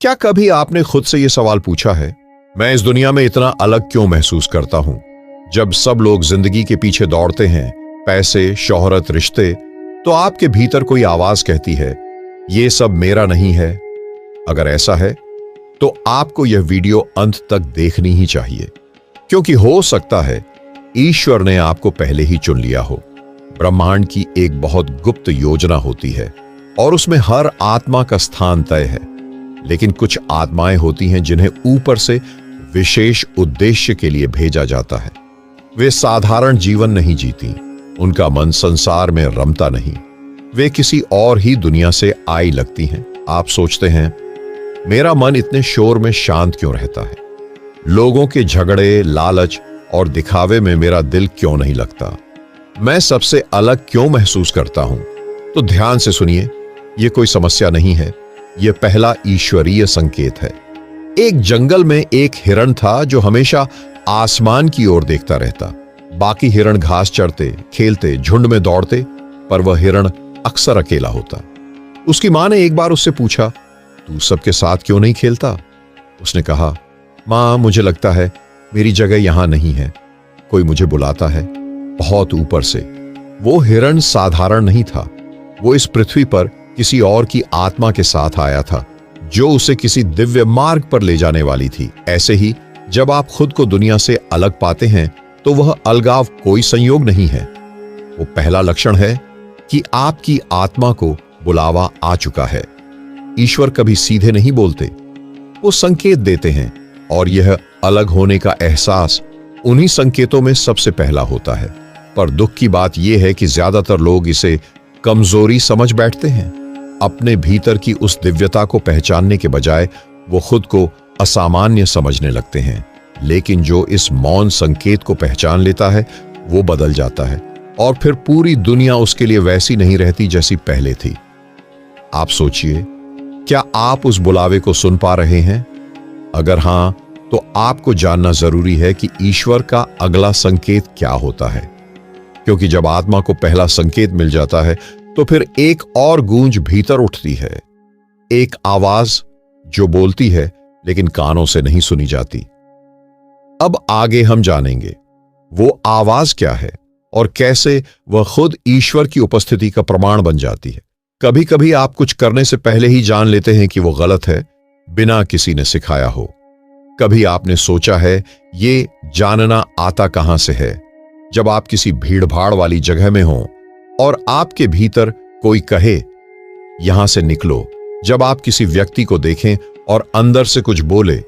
क्या कभी आपने खुद से यह सवाल पूछा है, मैं इस दुनिया में इतना अलग क्यों महसूस करता हूं? जब सब लोग जिंदगी के पीछे दौड़ते हैं, पैसे, शोहरत, रिश्ते, तो आपके भीतर कोई आवाज कहती है, ये सब मेरा नहीं है। अगर ऐसा है तो आपको यह वीडियो अंत तक देखनी ही चाहिए, क्योंकि हो सकता है ईश्वर ने आपको पहले ही चुन लिया हो। ब्रह्मांड की एक बहुत गुप्त योजना होती है और उसमें हर आत्मा का स्थान तय है। लेकिन कुछ आत्माएं होती हैं जिन्हें ऊपर से विशेष उद्देश्य के लिए भेजा जाता है। वे साधारण जीवन नहीं जीती, उनका मन संसार में रमता नहीं, वे किसी और ही दुनिया से आई लगती हैं। आप सोचते हैं, मेरा मन इतने शोर में शांत क्यों रहता है? लोगों के झगड़े, लालच और दिखावे में मेरा दिल क्यों नहीं लगता? मैं सबसे अलग क्यों महसूस करता हूं? तो ध्यान से सुनिए, यह कोई समस्या नहीं है, यह पहला ईश्वरीय संकेत है। एक जंगल में एक हिरण था जो हमेशा आसमान की ओर देखता रहता। बाकी हिरण घास चरते, खेलते, झुंड में दौड़ते, पर वह हिरण अक्सर अकेला होता। उसकी मां ने एक बार उससे पूछा, तू सबके साथ क्यों नहीं खेलता? उसने कहा, मां, मुझे लगता है मेरी जगह यहां नहीं है, कोई मुझे बुलाता है बहुत ऊपर से। वो हिरण साधारण नहीं था, वो इस पृथ्वी पर किसी और की आत्मा के साथ आया था, जो उसे किसी दिव्य मार्ग पर ले जाने वाली थी। ऐसे ही जब आप खुद को दुनिया से अलग पाते हैं तो वह अलगाव कोई संयोग नहीं है, वो पहला लक्षण है कि आपकी आत्मा को बुलावा आ चुका है। ईश्वर कभी सीधे नहीं बोलते, वो संकेत देते हैं, और यह अलग होने का एहसास उन्हीं संकेतों में सबसे पहला होता है। पर दुख की बात यह है कि ज्यादातर लोग इसे कमजोरी समझ बैठते हैं। अपने भीतर की उस दिव्यता को पहचानने के बजाय वो खुद को असामान्य समझने लगते हैं। लेकिन जो इस मौन संकेत को पहचान लेता है वो बदल जाता है, और फिर पूरी दुनिया उसके लिए वैसी नहीं रहती जैसी पहले थी। आप सोचिए, क्या आप उस बुलावे को सुन पा रहे हैं? अगर हां, तो आपको जानना जरूरी है कि ईश्वर का अगला संकेत क्या होता है। क्योंकि जब आत्मा को पहला संकेत मिल जाता है तो फिर एक और गूंज भीतर उठती है, एक आवाज जो बोलती है लेकिन कानों से नहीं सुनी जाती। अब आगे हम जानेंगे वो आवाज क्या है और कैसे वह खुद ईश्वर की उपस्थिति का प्रमाण बन जाती है। कभी कभी आप कुछ करने से पहले ही जान लेते हैं कि वो गलत है, बिना किसी ने सिखाया हो। कभी आपने सोचा है ये जानना आता कहां से है? जब आप किसी भीड़-भाड़ वाली जगह में हो और आपके भीतर कोई कहे, यहां से निकलो। जब आप किसी व्यक्ति को देखें और अंदर से कुछ बोले,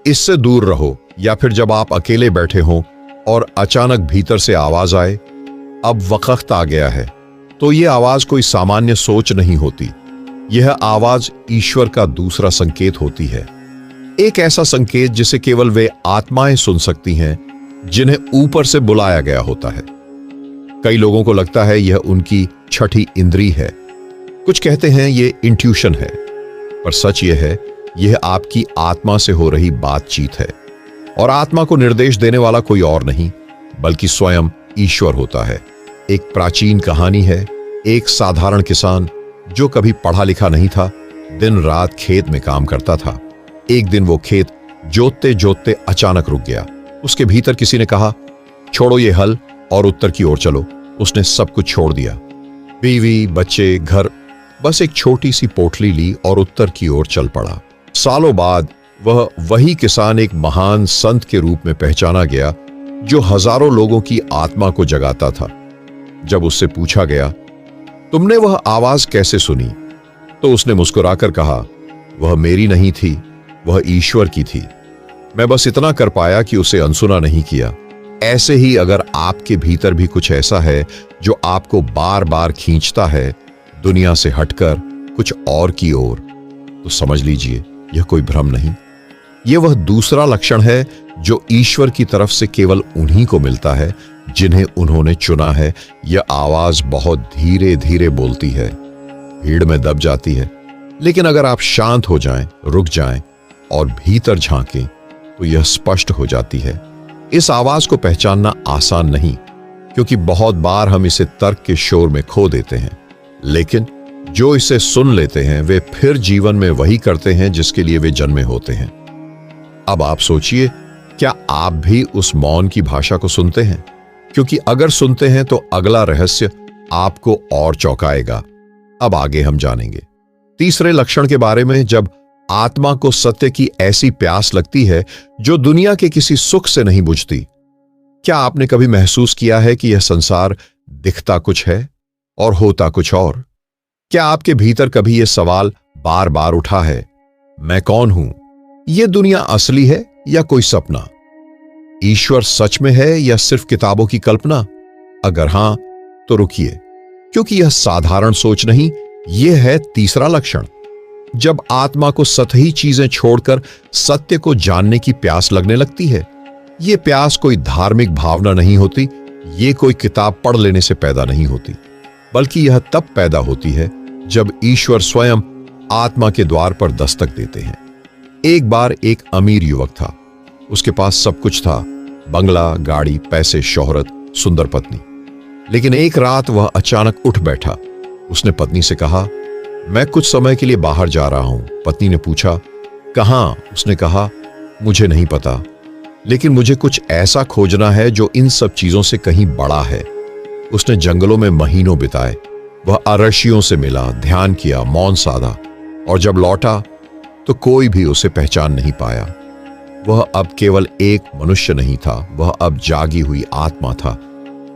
इससे दूर रहो। या फिर जब आप अकेले बैठे हों और अचानक भीतर से आवाज आए, अब वक्त आ गया है। तो यह आवाज कोई सामान्य सोच नहीं होती, यह आवाज ईश्वर का दूसरा संकेत होती है। एक ऐसा संकेत जिसे केवल वे आत्माएं सुन सकती हैं जिन्हें ऊपर से बुलाया गया होता है। कई लोगों को लगता है यह उनकी छठी इंद्री है, कुछ कहते हैं ये इंट्यूशन है, पर सच यह है, यह आपकी आत्मा से हो रही बातचीत है। और आत्मा को निर्देश देने वाला कोई और नहीं बल्कि स्वयं ईश्वर होता है। एक प्राचीन कहानी है, एक साधारण किसान जो कभी पढ़ा लिखा नहीं था, दिन रात खेत में काम करता था। एक दिन वो खेत जोतते जोतते अचानक रुक गया। उसके भीतर किसी ने कहा, छोड़ो ये हल और उत्तर की ओर चलो। उसने सब कुछ छोड़ दिया, बीवी, बच्चे, घर, बस एक छोटी सी पोटली ली और उत्तर की ओर चल पड़ा। सालों बाद वह वही किसान एक महान संत के रूप में पहचाना गया जो हजारों लोगों की आत्मा को जगाता था। जब उससे पूछा गया, तुमने वह आवाज कैसे सुनी? तो उसने मुस्कुराकर कहा, वह मेरी नहीं थी, वह ईश्वर की थी। मैं बस इतना कर पाया कि उसे अनसुना नहीं किया। ऐसे ही अगर आपके भीतर भी कुछ ऐसा है जो आपको बार बार खींचता है दुनिया से हटकर कुछ और की ओर, तो समझ लीजिए यह कोई भ्रम नहीं, यह वह दूसरा लक्षण है जो ईश्वर की तरफ से केवल उन्हीं को मिलता है जिन्हें उन्होंने चुना है। यह आवाज बहुत धीरे धीरे बोलती है, भीड़ में दब जाती है, लेकिन अगर आप शांत हो जाएं, रुक जाएं और भीतर झांकें तो यह स्पष्ट हो जाती है। इस आवाज को पहचानना आसान नहीं, क्योंकि बहुत बार हम इसे तर्क के शोर में खो देते हैं। लेकिन जो इसे सुन लेते हैं वे फिर जीवन में वही करते हैं जिसके लिए वे जन्मे होते हैं। अब आप सोचिए, क्या आप भी उस मौन की भाषा को सुनते हैं? क्योंकि अगर सुनते हैं तो अगला रहस्य आपको और चौंकाएगा। अब आगे हम जानेंगे तीसरे लक्षण के बारे में। जब आत्मा को सत्य की ऐसी प्यास लगती है जो दुनिया के किसी सुख से नहीं बुझती। क्या आपने कभी महसूस किया है कि यह संसार दिखता कुछ है और होता कुछ और? क्या आपके भीतर कभी यह सवाल बार बार उठा है, मैं कौन हूं? यह दुनिया असली है या कोई सपना? ईश्वर सच में है या सिर्फ किताबों की कल्पना? अगर हां तो रुकिए, क्योंकि यह साधारण सोच नहीं, यह है तीसरा लक्षण। जब आत्मा को सतही चीजें छोड़कर सत्य को जानने की प्यास लगने लगती है। यह प्यास कोई धार्मिक भावना नहीं होती, यह कोई किताब पढ़ लेने से पैदा नहीं होती, बल्कि यह तब पैदा होती है जब ईश्वर स्वयं आत्मा के द्वार पर दस्तक देते हैं। एक बार एक अमीर युवक था। उसके पास सब कुछ था, बंगला, गाड़ी, पैसे, शोहरत, सुंदर पत्नी। लेकिन एक रात वह अचानक उठ बैठा। उसने पत्नी से कहा, मैं कुछ समय के लिए बाहर जा रहा हूं। पत्नी ने पूछा, कहां? उसने कहा, मुझे नहीं पता, लेकिन मुझे कुछ ऐसा खोजना है जो इन सब चीजों से कहीं बड़ा है। उसने जंगलों में महीनों बिताए। वह अरशियों से मिला, ध्यान किया, मौन साधा, और जब लौटा तो कोई भी उसे पहचान नहीं पाया। वह अब केवल एक मनुष्य नहीं था, वह अब जागी हुई आत्मा था।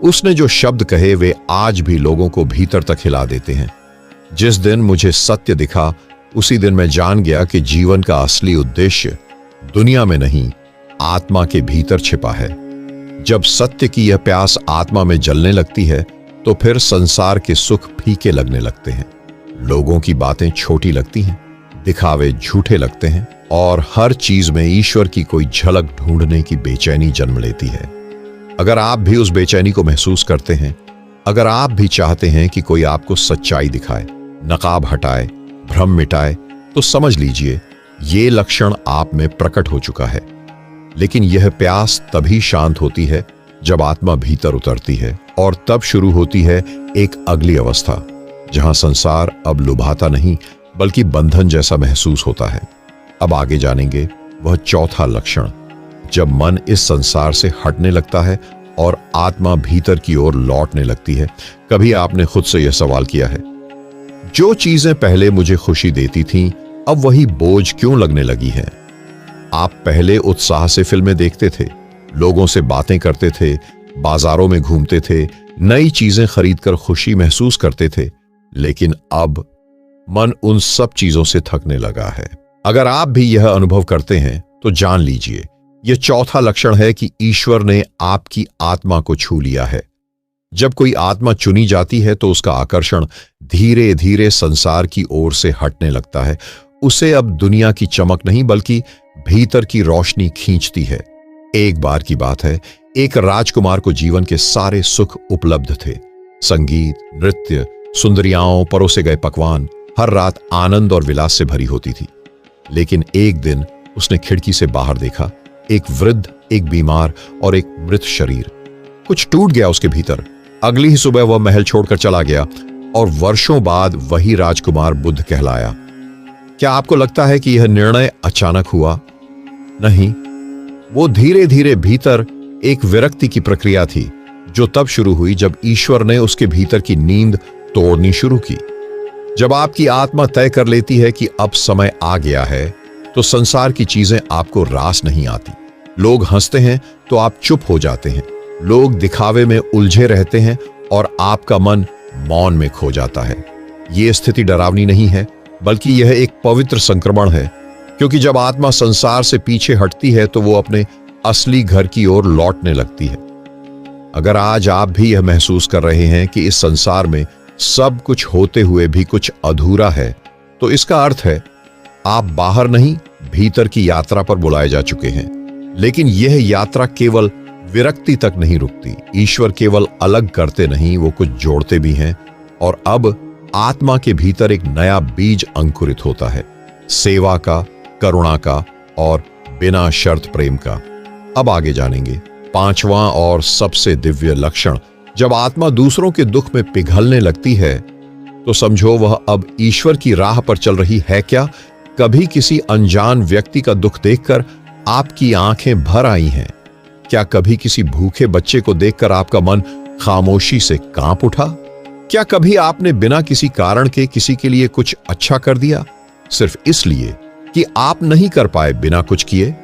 उसने जो शब्द कहे वे आज भी लोगों को भीतर तक हिला देते हैं। जिस दिन मुझे सत्य दिखा, उसी दिन मैं जान गया कि जीवन का असली उद्देश्य दुनिया में नहीं, आत्मा के भीतर छिपा है। जब सत्य की यह प्यास आत्मा में जलने लगती है तो फिर संसार के सुख फीके लगने लगते हैं। लोगों की बातें छोटी लगती हैं, दिखावे झूठे लगते हैं, और हर चीज में ईश्वर की कोई झलक ढूंढने की बेचैनी जन्म लेती है। अगर आप भी उस बेचैनी को महसूस करते हैं, अगर आप भी चाहते हैं कि कोई आपको सच्चाई दिखाए, नकाब हटाए, भ्रम मिटाए, तो समझ लीजिए ये लक्षण आप में प्रकट हो चुका है। लेकिन यह प्यास तभी शांत होती है जब आत्मा भीतर उतरती है, और तब शुरू होती है एक अगली अवस्था जहां संसार अब लुभाता नहीं बल्कि बंधन जैसा महसूस होता है। अब आगे जानेंगे वह चौथा लक्षण, जब मन इस संसार से हटने लगता है और आत्मा भीतर की ओर लौटने लगती है। कभी आपने खुद से यह सवाल किया है, जो चीजें पहले मुझे खुशी देती थीं, अब वही बोझ क्यों लगने लगी हैं? आप पहले उत्साह से फिल्में देखते थे, लोगों से बातें करते थे, बाजारों में घूमते थे, नई चीजें खरीदकर खुशी महसूस करते थे, लेकिन अब मन उन सब चीजों से थकने लगा है। अगर आप भी यह अनुभव करते हैं तो जान लीजिए यह चौथा लक्षण है कि ईश्वर ने आपकी आत्मा को छू लिया है। जब कोई आत्मा चुनी जाती है तो उसका आकर्षण धीरे धीरे संसार की ओर से हटने लगता है। उसे अब दुनिया की चमक नहीं बल्कि भीतर की रोशनी खींचती है। एक बार की बात है, एक राजकुमार को जीवन के सारे सुख उपलब्ध थे। संगीत, नृत्य, सुंदरियाओं, परोसे गए पकवान, हर रात आनंद और विलास से भरी होती थी। लेकिन एक दिन उसने खिड़की से बाहर देखा, एक वृद्ध, एक बीमार और एक मृत शरीर। कुछ टूट गया उसके भीतर। अगली ही सुबह वह महल छोड़कर चला गया और वर्षों बाद वही राजकुमार बुद्ध कहलाया। क्या आपको लगता है कि यह निर्णय अचानक हुआ? नहीं, वो धीरे धीरे भीतर एक विरक्ति की प्रक्रिया थी, जो तब शुरू हुई जब ईश्वर ने उसके भीतर की नींद तोड़नी शुरू की। जब आपकी आत्मा तय कर लेती है कि अब समय आ गया है, तो संसार की चीजें आपको रास नहीं आती। लोग हंसते हैं तो आप चुप हो जाते हैं, लोग दिखावे में उलझे रहते हैं और आपका मन मौन में खो जाता है। यह स्थिति डरावनी नहीं है, बल्कि यह एक पवित्र संक्रमण है, क्योंकि जब आत्मा संसार से पीछे हटती है तो वो अपने असली घर की ओर लौटने लगती है। अगर आज आप भी यह महसूस कर रहे हैं कि इस संसार में सब कुछ होते हुए भी कुछ अधूरा है, तो इसका अर्थ है आप बाहर नहीं, भीतर की यात्रा पर बुलाए जा चुके हैं। लेकिन यह यात्रा केवल विरक्ति तक नहीं रुकती। ईश्वर केवल अलग करते नहीं, वो कुछ जोड़ते भी हैं। और अब आत्मा के भीतर एक नया बीज अंकुरित होता है, सेवा का, करुणा का और बिना शर्त प्रेम का। अब आगे जानेंगे पांचवां और सबसे दिव्य लक्षण, जब आत्मा दूसरों के दुख में पिघलने लगती है तो समझो वह अब ईश्वर की राह पर चल रही है क्या? कभी किसी अनजान व्यक्ति का दुख देखकर आपकी आंखें भर आई हैं? क्या कभी किसी भूखे बच्चे को देखकर आपका मन खामोशी से कांप उठा? क्या कभी आपने बिना किसी कारण के किसी के लिए कुछ अच्छा कर दिया, सिर्फ इसलिए कि आप नहीं कर पाए बिना कुछ किए?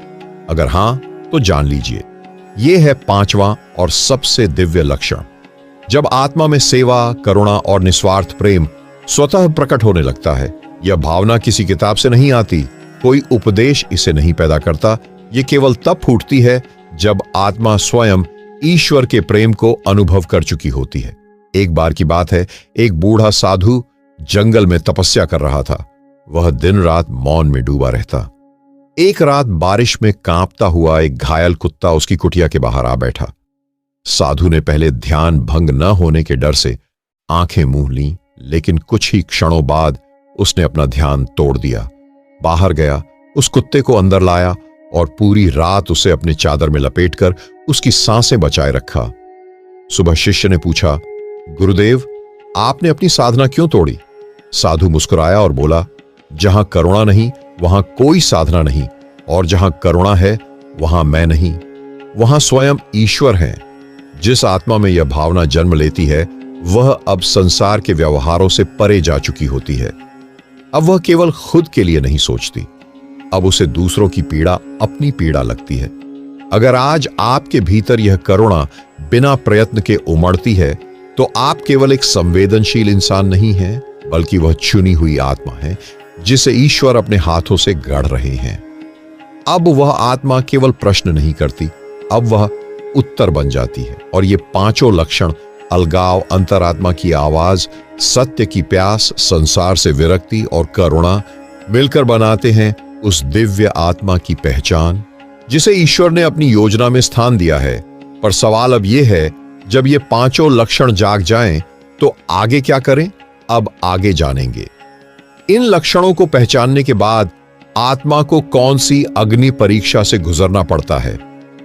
अगर हां, तो जान लीजिए, यह है पांचवां और सबसे दिव्य लक्षण। जब आत्मा में सेवा, करुणा और निस्वार्थ प्रेम स्वतः प्रकट होने लगता है। यह भावना किसी किताब से नहीं आती, कोई उपदेश इसे नहीं पैदा करता। यह केवल तब फूटती है जब आत्मा स्वयं ईश्वर के प्रेम को अनुभव कर चुकी होती है। एक बार की बात है, एक बूढ़ा साधु जंगल में तपस्या कर रहा था। वह दिन रात मौन में डूबा रहता। एक रात बारिश में कांपता हुआ एक घायल कुत्ता उसकी कुटिया के बाहर आ बैठा। साधु ने पहले ध्यान भंग न होने के डर से आंखें मूंद लीं, लेकिन कुछ ही क्षणों बाद उसने अपना ध्यान तोड़ दिया। बाहर गया, उस कुत्ते को अंदर लाया और पूरी रात उसे अपने चादर में लपेटकर उसकी सांसें बचाए रखा। सुबह शिष्य ने पूछा, गुरुदेव, आपने अपनी साधना क्यों तोड़ी? साधु मुस्कुराया और बोला, जहां करुणा नहीं वहां कोई साधना नहीं, और जहां करुणा है वहां मैं नहीं, वहां स्वयं ईश्वर है। जिस आत्मा में यह भावना जन्म लेती है वह अब संसार के व्यवहारों से परे जा चुकी होती है। अब वह केवल खुद के लिए नहीं सोचती, अब उसे दूसरों की पीड़ा अपनी पीड़ा लगती है। अगर आज आपके भीतर यह करुणा बिना प्रयत्न के उमड़ती है, तो आप केवल एक संवेदनशील इंसान नहीं हैं, बल्कि वह चुनी हुई आत्मा है जिसे ईश्वर अपने हाथों से गढ़ रहे हैं। अब वह आत्मा केवल प्रश्न नहीं करती, अब वह उत्तर बन जाती है। और ये पांचों लक्षण, अलगाव, अंतरात्मा की आवाज, सत्य की प्यास, संसार से विरक्ति और करुणा, मिलकर बनाते हैं उस दिव्य आत्मा की पहचान जिसे ईश्वर ने अपनी योजना में स्थान दिया है। पर सवाल अब यह है, जब ये पांचों लक्षण जाग जाएं, तो आगे क्या करें? अब आगे जानेंगे। इन लक्षणों को पहचानने के बाद आत्मा को कौन सी अग्नि परीक्षा से गुजरना पड़ता है।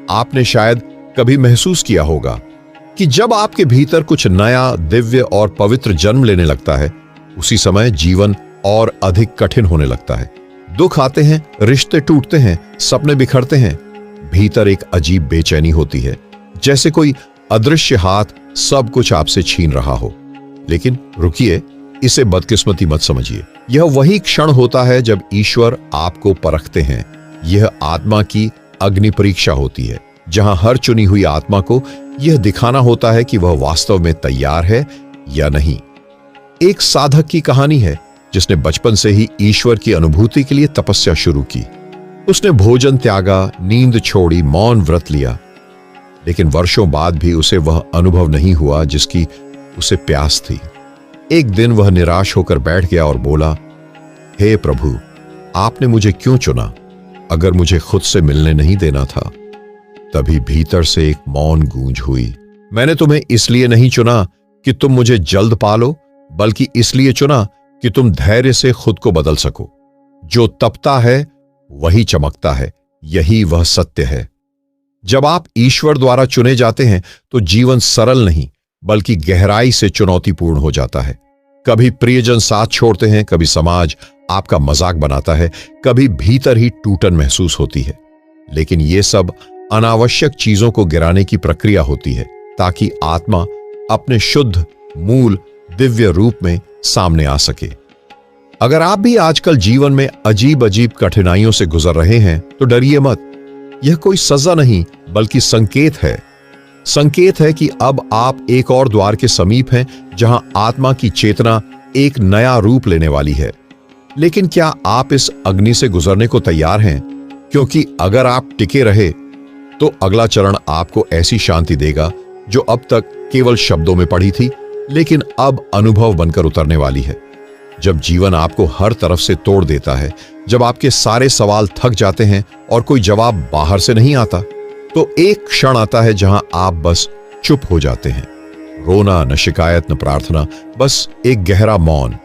आपने शायद कभी महसूस किया होगा कि जब आपके भीतर कुछ नया, दिव्य और पवित्र जन्म लेने लगता है, उसी समय जीवन और अधिक कठिन होने लगता है। दुख आते हैं, रिश्ते टूटते हैं, सपने बिखरते हैं। भीतर एक अजीब बेचैनी होती है, जैसे कोई अदृश्य हाथ सब कुछ आपसे छीन रहा हो। लेकिन रुकिए, इसे बदकिस्मती मत समझिए। यह वही क्षण होता है जब ईश्वर आपको परखते हैं। यह आत्मा की अग्नि परीक्षा होती है, जहां हर चुनी हुई आत्मा को यह दिखाना होता है कि वह वास्तव में तैयार है या नहीं। एक साधक की कहानी है जिसने बचपन से ही ईश्वर की अनुभूति के लिए तपस्या शुरू की। उसने भोजन त्यागा, नींद छोड़ी, मौन व्रत लिया, लेकिन वर्षों बाद भी उसे वह अनुभव नहीं हुआ जिसकी उसे प्यास थी। एक दिन वह निराश होकर बैठ गया और बोला, हे प्रभु, आपने मुझे क्यों चुना? अगर मुझे खुद से मिलने नहीं देना था। तभी भीतर से एक मौन गूंज हुई, मैंने तुम्हें इसलिए नहीं चुना कि तुम मुझे जल्द पालो, बल्कि इसलिए चुना कि तुम धैर्य से खुद को बदल सको। जो तपता है वही चमकता है, यही वह सत्य है। जब आप ईश्वर द्वारा चुने जाते हैं तो जीवन सरल नहीं बल्कि गहराई से चुनौतीपूर्ण हो जाता है। कभी प्रियजन साथ छोड़ते हैं, कभी समाज आपका मजाक बनाता है, कभी भीतर ही टूटन महसूस होती है। लेकिन ये सब अनावश्यक चीजों को गिराने की प्रक्रिया होती है, ताकि आत्मा अपने शुद्ध, मूल, दिव्य रूप में सामने आ सके। अगर आप भी आजकल जीवन में अजीब अजीब कठिनाइयों से गुजर रहे हैं तो डरिए मत। यह कोई सजा नहीं बल्कि संकेत है। संकेत है कि अब आप एक और द्वार के समीप हैं, जहां आत्मा की चेतना एक नया रूप लेने वाली है। लेकिन क्या आप इस अग्नि से गुजरने को तैयार हैं? क्योंकि अगर आप टिके रहे तो अगला चरण आपको ऐसी शांति देगा जो अब तक केवल शब्दों में पढ़ी थी, लेकिन अब अनुभव बनकर उतरने वाली है। जब जीवन आपको हर तरफ से तोड़ देता है, जब आपके सारे सवाल थक जाते हैं और कोई जवाब बाहर से नहीं आता, तो एक क्षण आता है जहां आप बस चुप हो जाते हैं। रोना, न शिकायत, न प्रार्थना, बस एक गहरा मौन।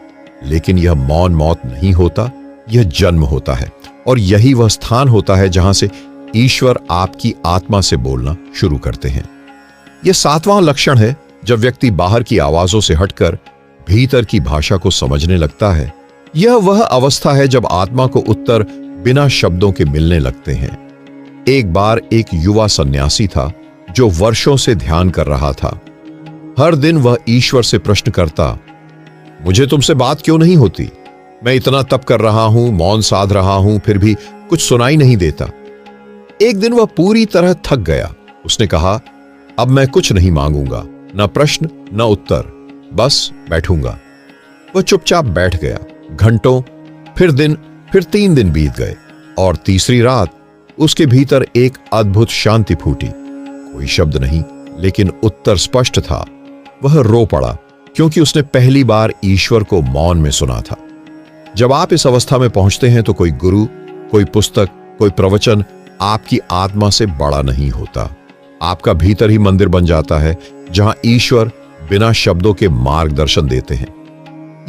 लेकिन यह मौन मौत नहीं होता, यह जन्म होता है। और यही वह स्थान होता है जहां से ईश्वर आपकी आत्मा से बोलना शुरू करते हैं। यह 7वां लक्षण है, जब व्यक्ति बाहर की आवाजों से हटकर भीतर की भाषा को समझने लगता है। यह वह अवस्था है जब आत्मा को उत्तर बिना शब्दों के मिलने लगते हैं। एक बार एक युवा सन्यासी था जो वर्षों से ध्यान कर रहा था। हर दिन वह ईश्वर से प्रश्न करता, मुझे तुमसे बात क्यों नहीं होती? मैं इतना तप कर रहा हूं, मौन साध रहा हूं, फिर भी कुछ सुनाई नहीं देता। एक दिन वह पूरी तरह थक गया। उसने कहा, अब मैं कुछ नहीं मांगूंगा, न प्रश्न न उत्तर, बस बैठूंगा। वह चुपचाप बैठ गया। घंटों, फिर दिन, फिर 3 दिन बीत गए और तीसरी रात उसके भीतर एक अद्भुत शांति फूटी। कोई शब्द नहीं, लेकिन उत्तर स्पष्ट था। वह रो पड़ा क्योंकि उसने पहली बार ईश्वर को मौन में सुना था। जब आप इस अवस्था में पहुंचते हैं तो कोई गुरु, कोई पुस्तक, कोई प्रवचन आपकी आत्मा से बड़ा नहीं होता। आपका भीतर ही मंदिर बन जाता है जहां ईश्वर बिना शब्दों के मार्गदर्शन देते हैं।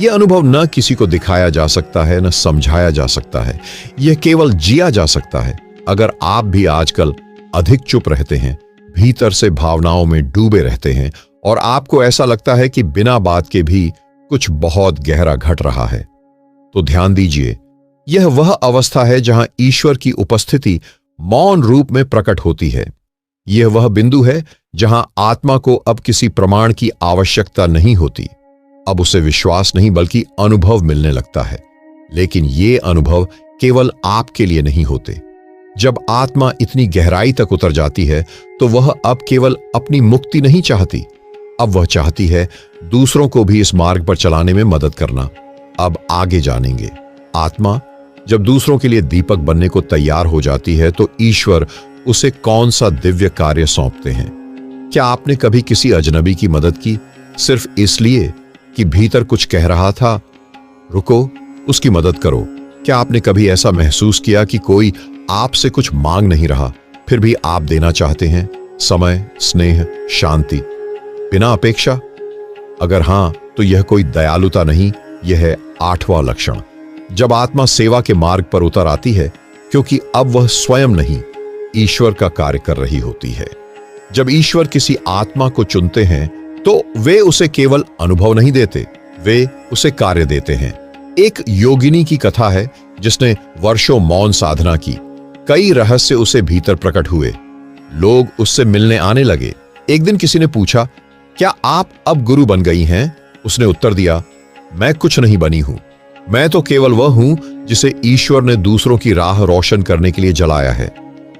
यह अनुभव न किसी को दिखाया जा सकता है, न समझाया जा सकता है। यह केवल जिया जा सकता है। अगर आप भी आजकल अधिक चुप रहते हैं, भीतर से भावनाओं में डूबे रहते हैं और आपको ऐसा लगता है कि बिना बात के भी कुछ बहुत गहरा घट रहा है, तो ध्यान दीजिए, यह वह अवस्था है जहां ईश्वर की उपस्थिति मौन रूप में प्रकट होती है। यह वह बिंदु है जहां आत्मा को अब किसी प्रमाण की आवश्यकता नहीं होती। अब उसे विश्वास नहीं बल्कि अनुभव मिलने लगता है। लेकिन ये अनुभव केवल आपके लिए नहीं होते। जब आत्मा इतनी गहराई तक उतर जाती है तो वह अब केवल अपनी मुक्ति नहीं चाहती, अब वह चाहती है दूसरों को भी इस मार्ग पर चलाने में मदद करना। अब आगे जानेंगे। आत्मा जब दूसरों के लिए दीपक बनने को तैयार हो जाती है तो ईश्वर उसे कौन सा दिव्य कार्य सौंपते हैं? क्या आपने कभी किसी अजनबी की मदद की सिर्फ इसलिए कि भीतर कुछ कह रहा था, रुको, उसकी मदद करो? क्या आपने कभी ऐसा महसूस किया कि कोई आपसे कुछ मांग नहीं रहा, फिर भी आप देना चाहते हैं? समय, स्नेह, शांति, बिना अपेक्षा? अगर हां, तो यह कोई दयालुता नहीं, यह है 8वां लक्षण। जब आत्मा सेवा के मार्ग पर उतर आती है, क्योंकि अब वह स्वयं नहीं, ईश्वर का कार्य कर रही होती है। जब ईश्वर किसी आत्मा को चुनते हैं तो वे उसे केवल अनुभव नहीं देते, वे उसे कार्य देते हैं। एक योगिनी की कथा है जिसने वर्षों मौन साधना की। कई रहस्य उसे भीतर प्रकट हुए। लोग उससे मिलने आने लगे। एक दिन किसी ने पूछा, क्या आप अब गुरु बन गई हैं? उसने उत्तर दिया, मैं कुछ नहीं बनी हूं। मैं तो केवल वह हूं जिसे ईश्वर ने दूसरों की राह रोशन करने के लिए जलाया है।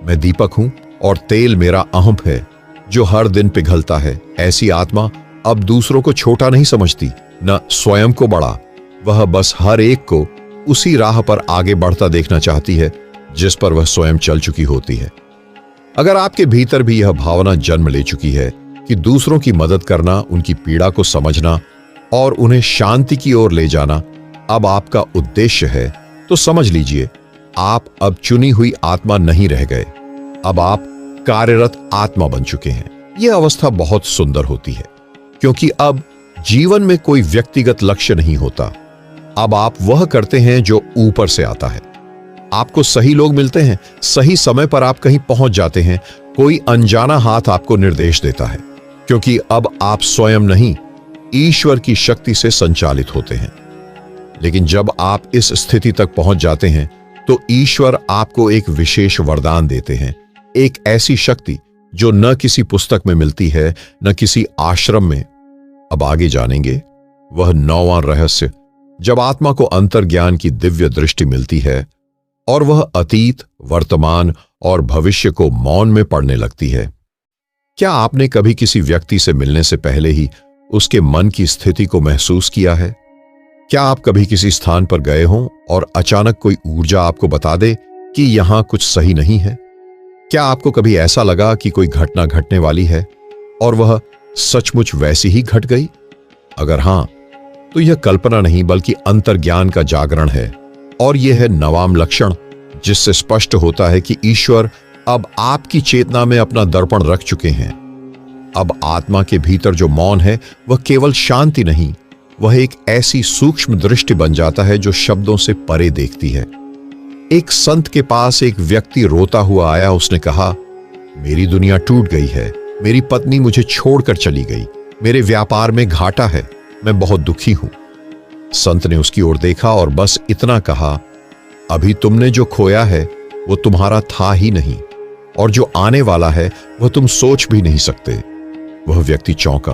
मैं दीपक हूं और तेल मेरा अहंप है जो हर दिन पिघलता है। ऐसी आत्मा अब दूसरों को छोटा नहीं समझती, न स्वयं को बड़ा। वह बस हर एक को उसी राह पर आगे बढ़ता देखना चाहती है जिस पर वह स्वयं चल चुकी होती है। अगर आपके भीतर भी यह भावना जन्म ले चुकी है कि दूसरों की मदद करना, उनकी पीड़ा को समझना और उन्हें शांति की ओर ले जाना अब आपका उद्देश्य है, तो समझ लीजिए, आप अब चुनी हुई आत्मा नहीं रह गए। अब आप कार्यरत आत्मा बन चुके हैं। यह अवस्था बहुत सुंदर होती है क्योंकि अब जीवन में कोई व्यक्तिगत लक्ष्य नहीं होता। अब आप वह करते हैं जो ऊपर से आता है। आपको सही लोग मिलते हैं, सही समय पर आप कहीं पहुंच जाते हैं, कोई अनजाना हाथ आपको निर्देश देता है, क्योंकि अब आप स्वयं नहीं, ईश्वर की शक्ति से संचालित होते हैं। लेकिन जब आप इस स्थिति तक पहुंच जाते हैं तो ईश्वर आपको एक विशेष वरदान देते हैं, एक ऐसी शक्ति जो न किसी पुस्तक में मिलती है, न किसी आश्रम में। अब आगे जानेंगे वह 9वां रहस्य, जब आत्मा को अंतर्ज्ञान की दिव्य दृष्टि मिलती है और वह अतीत, वर्तमान और भविष्य को मौन में पढ़ने लगती है। क्या आपने कभी किसी व्यक्ति से मिलने से पहले ही उसके मन की स्थिति को महसूस किया है? क्या आप कभी किसी स्थान पर गए हों और अचानक कोई ऊर्जा आपको बता दे कि यहां कुछ सही नहीं है? क्या आपको कभी ऐसा लगा कि कोई घटना घटने वाली है और वह सचमुच वैसी ही घट गई? अगर हां, तो यह कल्पना नहीं बल्कि अंतर्ज्ञान का जागरण है। और यह है 9वां लक्षण, जिससे स्पष्ट होता है कि ईश्वर अब आपकी चेतना में अपना दर्पण रख चुके हैं। अब आत्मा के भीतर जो मौन है वह केवल शांति नहीं, वह एक ऐसी सूक्ष्म दृष्टि बन जाता है जो शब्दों से परे देखती है। एक संत के पास एक व्यक्ति रोता हुआ आया। उसने कहा, मेरी दुनिया टूट गई है, मेरी पत्नी मुझे छोड़कर चली गई, मेरे व्यापार में घाटा है, मैं बहुत दुखी हूं। संत ने उसकी ओर देखा और बस इतना कहा, अभी तुमने जो खोया है वो तुम्हारा था ही नहीं, और जो आने वाला है वह तुम सोच भी नहीं सकते। वह व्यक्ति चौंका।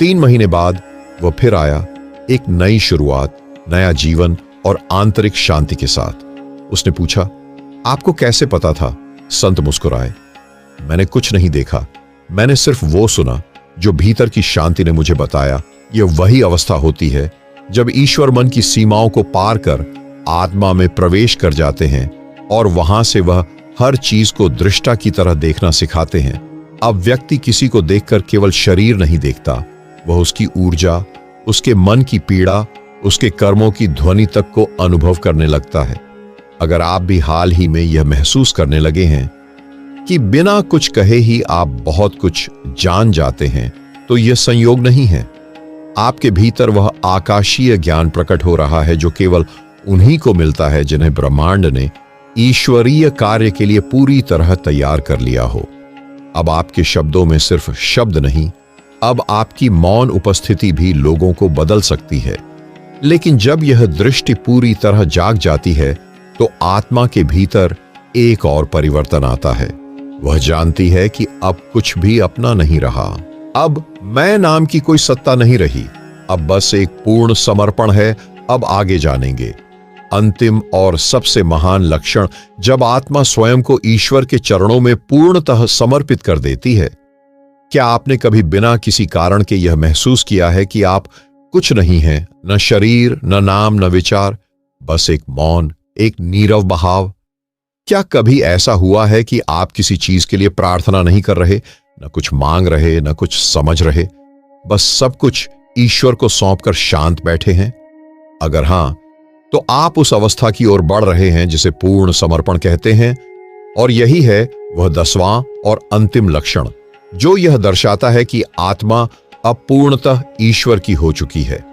3 महीने बाद वह फिर आया, एक नई शुरुआत, नया जीवन और आंतरिक शांति के साथ। उसने पूछा, आपको कैसे पता था? संत मुस्कुराए, मैंने कुछ नहीं देखा, मैंने सिर्फ वो सुना जो भीतर की शांति ने मुझे बताया। यह वही अवस्था होती है जब ईश्वर मन की सीमाओं को पार कर आत्मा में प्रवेश कर जाते हैं और वहां से वह हर चीज को दृष्टा की तरह देखना सिखाते हैं। अब व्यक्ति किसी को देखकर केवल शरीर नहीं देखता, वह उसकी ऊर्जा, उसके मन की पीड़ा, उसके कर्मों की ध्वनि तक को अनुभव करने लगता है। अगर आप भी हाल ही में यह महसूस करने लगे हैं कि बिना कुछ कहे ही आप बहुत कुछ जान जाते हैं, तो यह संयोग नहीं है। आपके भीतर वह आकाशीय ज्ञान प्रकट हो रहा है जो केवल उन्हीं को मिलता है जिन्हें ब्रह्मांड ने ईश्वरीय कार्य के लिए पूरी तरह तैयार कर लिया हो। अब आपके शब्दों में सिर्फ शब्द नहीं, अब आपकी मौन उपस्थिति भी लोगों को बदल सकती है। लेकिन जब यह दृष्टि पूरी तरह जाग जाती है तो आत्मा के भीतर एक और परिवर्तन आता है। वह जानती है कि अब कुछ भी अपना नहीं रहा, अब मैं नाम की कोई सत्ता नहीं रही, अब बस एक पूर्ण समर्पण है। अब आगे जानेंगे अंतिम और सबसे महान लक्षण, जब आत्मा स्वयं को ईश्वर के चरणों में पूर्णतः समर्पित कर देती है। क्या आपने कभी बिना किसी कारण के यह महसूस किया है कि आप कुछ नहीं हैं, न शरीर, न नाम, न विचार, बस एक मौन, एक नीरव बहाव? क्या कभी ऐसा हुआ है कि आप किसी चीज के लिए प्रार्थना नहीं कर रहे, न कुछ मांग रहे, न कुछ समझ रहे, बस सब कुछ ईश्वर को सौंपकर शांत बैठे हैं? अगर हां, तो आप उस अवस्था की ओर बढ़ रहे हैं जिसे पूर्ण समर्पण कहते हैं, और यही है वह 10वां और अंतिम लक्षण, जो यह दर्शाता है कि आत्मा अब पूर्णतः ईश्वर की हो चुकी है।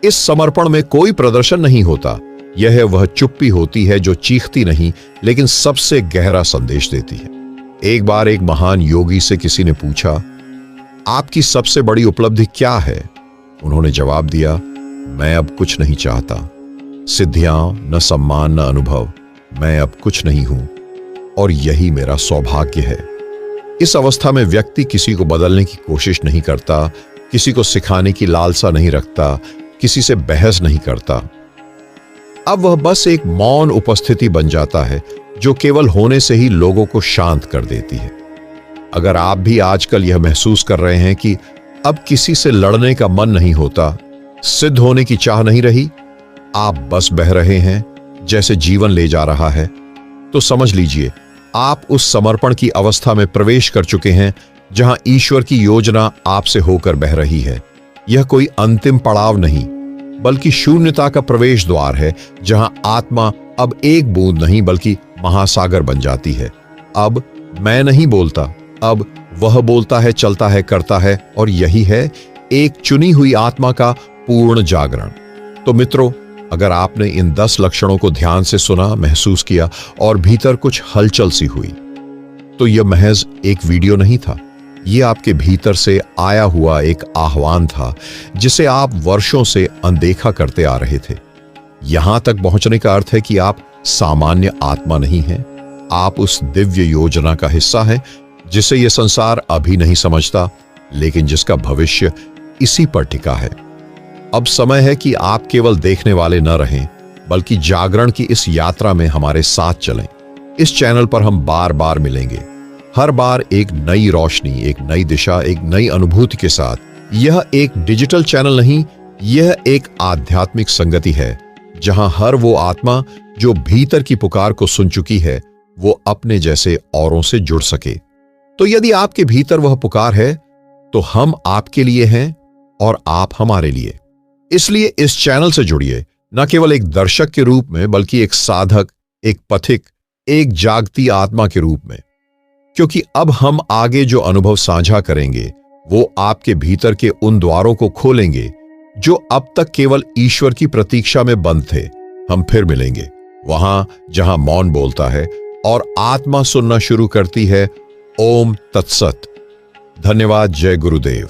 इस समर्पण में कोई प्रदर्शन नहीं होता, यह वह चुप्पी होती है जो चीखती नहीं लेकिन सबसे गहरा संदेश देती है। एक बार एक महान योगी से किसी ने पूछा, आपकी सबसे बड़ी उपलब्धि क्या है? उन्होंने जवाब दिया, मैं अब कुछ नहीं चाहता, सिद्धियां, न सम्मान, न अनुभव, मैं अब कुछ नहीं हूं, और यही मेरा सौभाग्य है। इस अवस्था में व्यक्ति किसी को बदलने की कोशिश नहीं करता, किसी को सिखाने की लालसा नहीं रखता, किसी से बहस नहीं करता। अब वह बस एक मौन उपस्थिति बन जाता है जो केवल होने से ही लोगों को शांत कर देती है। अगर आप भी आजकल यह महसूस कर रहे हैं कि अब किसी से लड़ने का मन नहीं होता, सिद्ध होने की चाह नहीं रही, आप बस बह रहे हैं जैसे जीवन ले जा रहा है, तो समझ लीजिए आप उस समर्पण की अवस्था में प्रवेश कर चुके हैं जहां ईश्वर की योजना आपसे होकर बह रही है। यह कोई अंतिम पड़ाव नहीं, बल्कि शून्यता का प्रवेश द्वार है जहां आत्मा अब एक बूंद नहीं बल्कि महासागर बन जाती है। अब मैं नहीं बोलता, अब वह बोलता है, चलता है, करता है, और यही है एक चुनी हुई आत्मा का पूर्ण जागरण। तो मित्रों, अगर आपने इन 10 लक्षणों को ध्यान से सुना, महसूस किया और भीतर कुछ हलचल सी हुई, तो यह महज एक वीडियो नहीं था, यह आपके भीतर से आया हुआ एक आह्वान था जिसे आप वर्षों से अनदेखा करते आ रहे थे। यहां तक पहुंचने का अर्थ है कि आप सामान्य आत्मा नहीं हैं, आप उस दिव्य योजना का हिस्सा हैं जिसे यह संसार अभी नहीं समझता, लेकिन जिसका भविष्य इसी पर टिका है। अब समय है कि आप केवल देखने वाले न रहें, बल्कि जागरण की इस यात्रा में हमारे साथ चलें। इस चैनल पर हम बार बार मिलेंगे, हर बार एक नई रोशनी, एक नई दिशा, एक नई अनुभूति के साथ। यह एक डिजिटल चैनल नहीं, यह एक आध्यात्मिक संगति है जहां हर वो आत्मा जो भीतर की पुकार को सुन चुकी है, वो अपने जैसे औरों से जुड़ सके। तो यदि आपके भीतर वह पुकार है, तो हम आपके लिए हैं और आप हमारे लिए। इसलिए इस चैनल से जुड़िए, न केवल एक दर्शक के रूप में, बल्कि एक साधक, एक पथिक, एक जागती आत्मा के रूप में। क्योंकि अब हम आगे जो अनुभव साझा करेंगे वो आपके भीतर के उन द्वारों को खोलेंगे जो अब तक केवल ईश्वर की प्रतीक्षा में बंद थे। हम फिर मिलेंगे वहां जहां मौन बोलता है और आत्मा सुनना शुरू करती है। ओम तत्सत। धन्यवाद। जय गुरुदेव।